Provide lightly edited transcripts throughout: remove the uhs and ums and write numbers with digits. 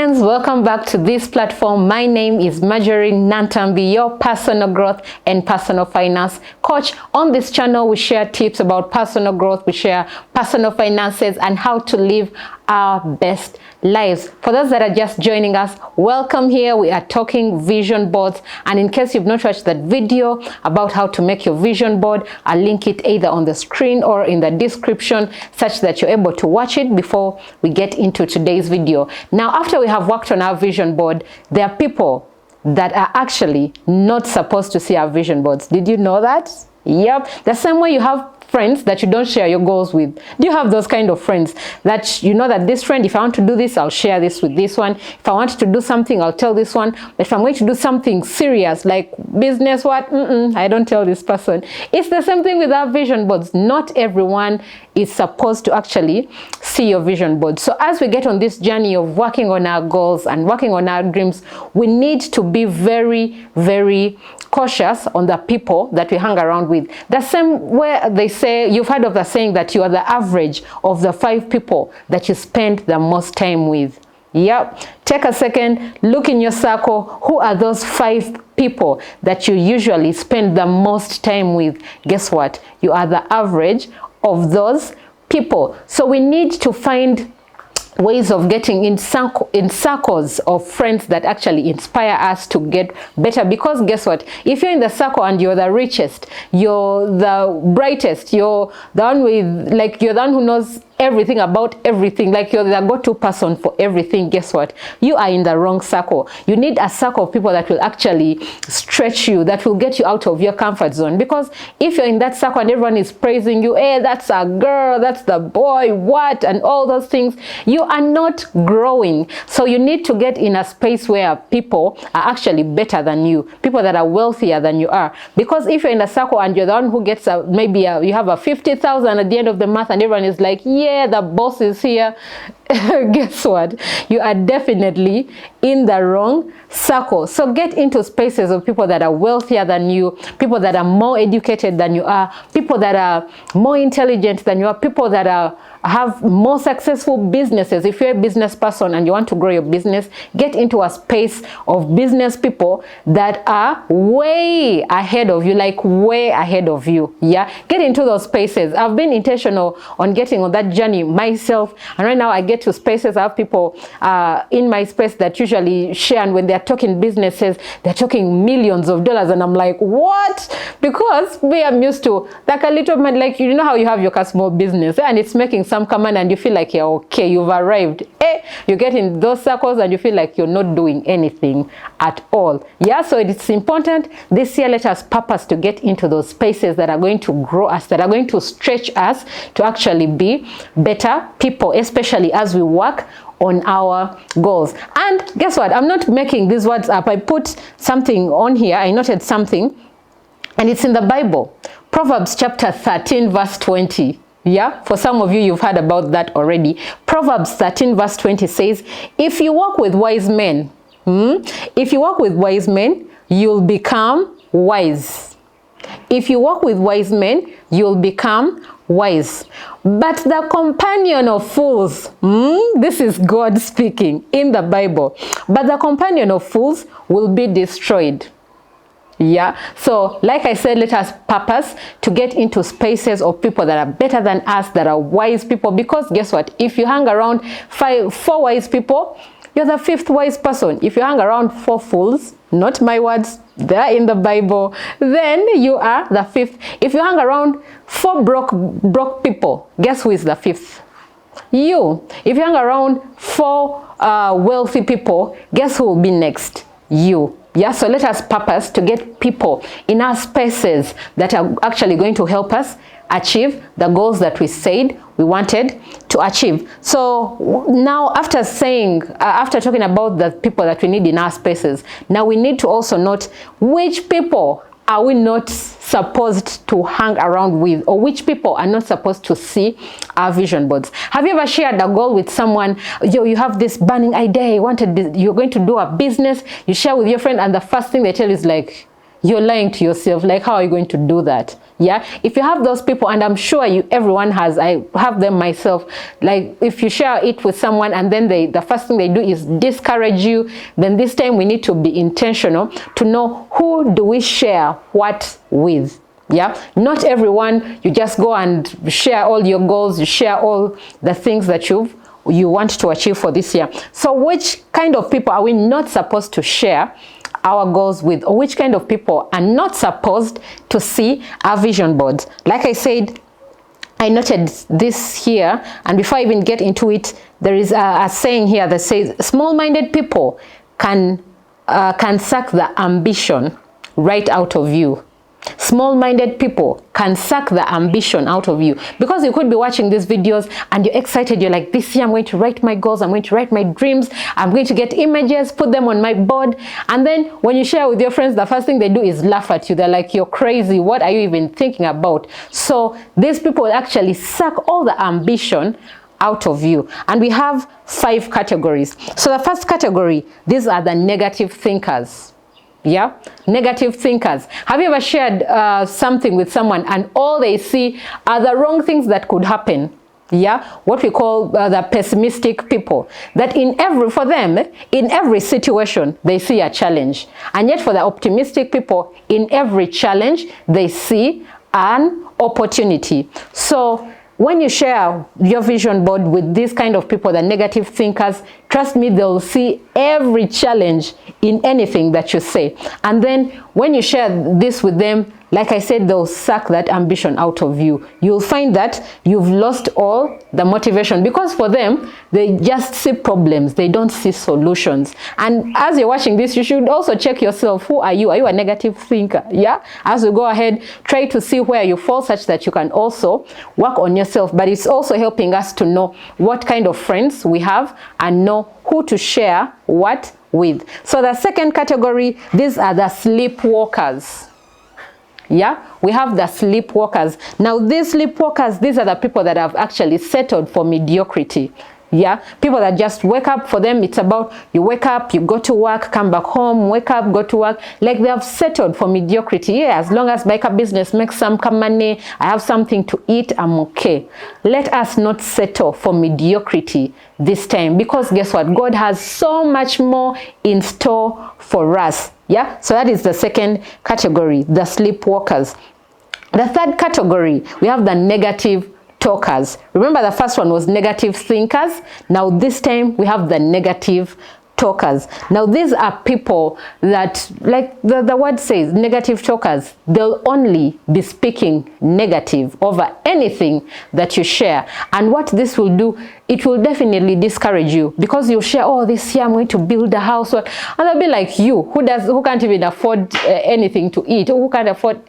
friends, welcome back to this platform. My name is Marjorie Nantambi, your personal growth and personal finance coach. On this channel, we share tips about personal growth, we share personal finances and how to live our best lives. For those that are just joining us, welcome here. We are talking vision boards, and in case you've not watched that video about how to make your vision board, I'll link it either on the screen or in the description such that you're able to watch it before we get into today's video. Now, after we have worked on our vision board, there are people that are actually not supposed to see our vision boards. Did you know that? Yep. The same way you have friends that you don't share your goals with. Do you have those kind of friends that you know that this friend, if I want to do this, I'll share this with this one. If I want to do something, I'll tell this one. But if I'm going to do something serious like business, I don't tell this person. It's the same thing with our vision boards. Not everyone is supposed to actually see your vision board. So as we get on this journey of working on our goals and working on our dreams, we need to be very, very cautious on the people that we hang around with. The same way they say, you've heard of the saying that you are the average of the 5 people that you spend the most time with. Yep. Take a second, look in your circle. Who are those 5 people that you usually spend the most time with? Guess what? You are the average of those people. So we need to find ways of getting in circles of friends that actually inspire us to get better. Because guess what? If you're in the circle and you're the richest, you're the brightest, you're the one with, like, you're the one who knows everything about everything, like you're the go-to person for everything, guess what? You are in the wrong circle. You need a circle of people that will actually stretch you, that will get you out of your comfort zone. Because if you're in that circle and everyone is praising you, hey, that's a girl, that's the boy, what, and all those things, you are not growing. So you need to get in a space where people are actually better than you, people that are wealthier than you are. Because if you're in a circle and you're the one who gets you have a 50,000 at the end of the month and everyone is like, yeah, the boss is here, guess what? You are definitely in the wrong circle. So get into spaces of people that are wealthier than you, people that are more educated than you are, people that are more intelligent than you are, people that have more successful businesses. If you're a business person and you want to grow your business, get into a space of business people that are way ahead of you, like way ahead of you. Yeah, get into those spaces. I've been intentional on getting on that journey myself, and right now I get to spaces. I have people in my space that usually share, and when they're talking businesses, they're talking millions of dollars, and I'm like, what? Because we are used to like a little man, like, you know how you have your small business and it's making some command and you feel like you're okay, you've arrived. You get in those circles and you feel like you're not doing anything at all. Yeah, so it's important this year, let us purpose to get into those spaces that are going to grow us, that are going to stretch us to actually be better people, especially as we work on our goals. And guess what? I'm not making these words up. I put something on here. I noted something, and it's in the Bible. Proverbs chapter 13 verse 20. Yeah, for some of you, you've heard about that already. Proverbs 13 verse 20 says, if you walk with wise men, if you walk with wise men, you'll become wise. If you walk with wise men, you'll become wise. But the companion of fools, this is God speaking in the Bible, but the companion of fools will be destroyed. Yeah, so like I said, let us purpose to get into spaces of people that are better than us, that are wise people. Because guess what? If you hang around 4 wise people, you're the 5th wise person. If you hang around 4 fools, not my words, they're in the Bible, then you are the 5th. If you hang around 4 broke people, guess who is the 5th? You. If you hang around 4 wealthy people, guess who will be next? You. Yeah, so let us purpose to get people in our spaces that are actually going to help us achieve the goals that we said we wanted to achieve. So now, after talking about the people that we need in our spaces, now we need to also note which people are we not supposed to hang around with, or which people are not supposed to see our vision boards. Have you ever shared a goal with someone? You have this burning idea, you're going to do a business, you share with your friend, and the first thing they tell you is like, you're lying to yourself. Like, how are you going to do that? Yeah, if you have those people, and I'm sure everyone has, I have them myself, like if you share it with someone and then the first thing they do is discourage you, then this time we need to be intentional to know who do we share what with. Yeah, not everyone you just go and share all your goals, you share all the things that you want to achieve for this year. So which kind of people are we not supposed to share our goals with, or which kind of people are not supposed to see our vision boards? Like I said, I noted this here, and before I even get into it, there is a saying here that says small-minded people can suck the ambition right out of you. Small-minded people can suck the ambition out of you, because you could be watching these videos and you're excited. You're like, this year I'm going to write my goals, I'm going to write my dreams, I'm going to get images, put them on my board. And then when you share with your friends, the first thing they do is laugh at you. They're like, you're crazy, what are you even thinking about? So these people actually suck all the ambition out of you. And we have 5 categories. So the first category, these are the negative thinkers. Yeah, negative thinkers. Have you ever shared something with someone and all they see are the wrong things that could happen? Yeah, what we call the pessimistic people. That for them, in every situation, they see a challenge. And yet for the optimistic people, in every challenge, they see an opportunity. So when you share your vision board with these kind of people, the negative thinkers, trust me, they'll see every challenge in anything that you say. And then when you share this with them, like I said, they'll suck that ambition out of you. You'll find that you've lost all the motivation, because for them, they just see problems. They don't see solutions. And as you're watching this, you should also check yourself. Who are you? Are you a negative thinker? Yeah. As you go ahead, try to see where you fall, such that you can also work on yourself. But it's also helping us to know what kind of friends we have and know who to share what with. So the second category, these are the sleepwalkers. Yeah, we have the sleepwalkers. Now these sleepwalkers, these are the people that have actually settled for mediocrity. Yeah, people that just wake up. For them, it's about you wake up, you go to work, come back home, wake up, go to work. Like they have settled for mediocrity. Yeah, as long as my business makes some money, I have something to eat, I'm okay. Let us not settle for mediocrity this time, because guess what? God has so much more in store for us. Yeah, so that is the second category, the sleepwalkers. The third category, we have the negative talkers. Remember, the first one was negative thinkers. Now this time we have the negative talkers. Now these are people that, like the word says, negative talkers, they'll only be speaking negative over anything that you share. And what this will do, it will definitely discourage you, because you share, oh, this year I'm going to build a house, and they'll be like, you who can't even afford anything to eat, or who can't afford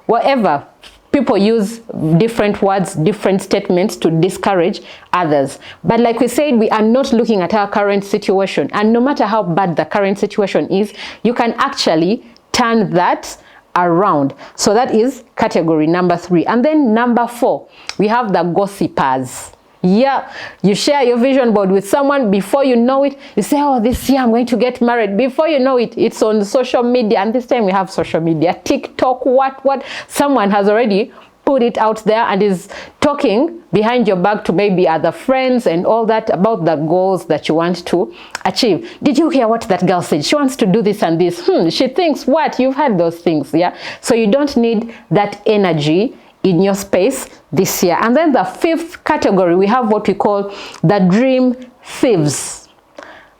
whatever. People use different words, different statements to discourage others. But like we said, we are not looking at our current situation. And no matter how bad the current situation is, you can actually turn that around. So that is category number 3. And then number 4, we have the gossipers. Yeah, you share your vision board with someone. Before you know it, you say, oh, this year I'm going to get married. Before you know it, it's on social media. And this time we have social media, TikTok, what. Someone has already put it out there and is talking behind your back to maybe other friends and all that about the goals that you want to achieve. Did you hear what that girl said? She wants to do this and this. She thinks what? You've had those things, yeah? So you don't need that energy in your space this year. And then the 5th category, we have what we call the dream thieves.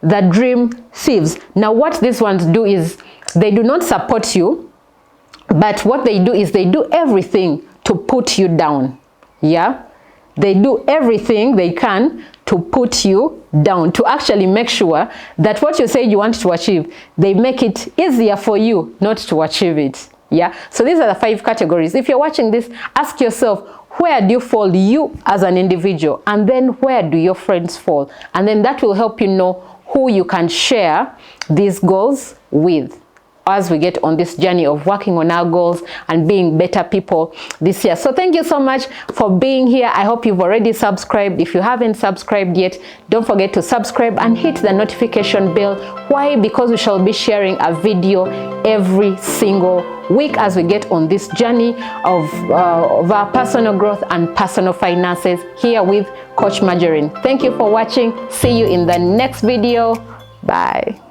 The dream thieves. Now what these ones do is they do not support you, but what they do is they do everything to put you down. Yeah, they do everything they can to put you down, to actually make sure that what you say you want to achieve, they make it easier for you not to achieve it. Yeah, so these are the 5 categories. If you're watching this, ask yourself, where do you fall, you as an individual, and then where do your friends fall? And then that will help you know who you can share these goals with. as we get on this journey of working on our goals and being better people this year. So thank you so much for being here. I hope you've already subscribed. If you haven't subscribed yet, don't forget to subscribe and hit the notification bell. Why? Because we shall be sharing a video every single week as we get on this journey of our personal growth and personal finances here with Coach Marjorie. Thank you for watching. See you in the next video. Bye.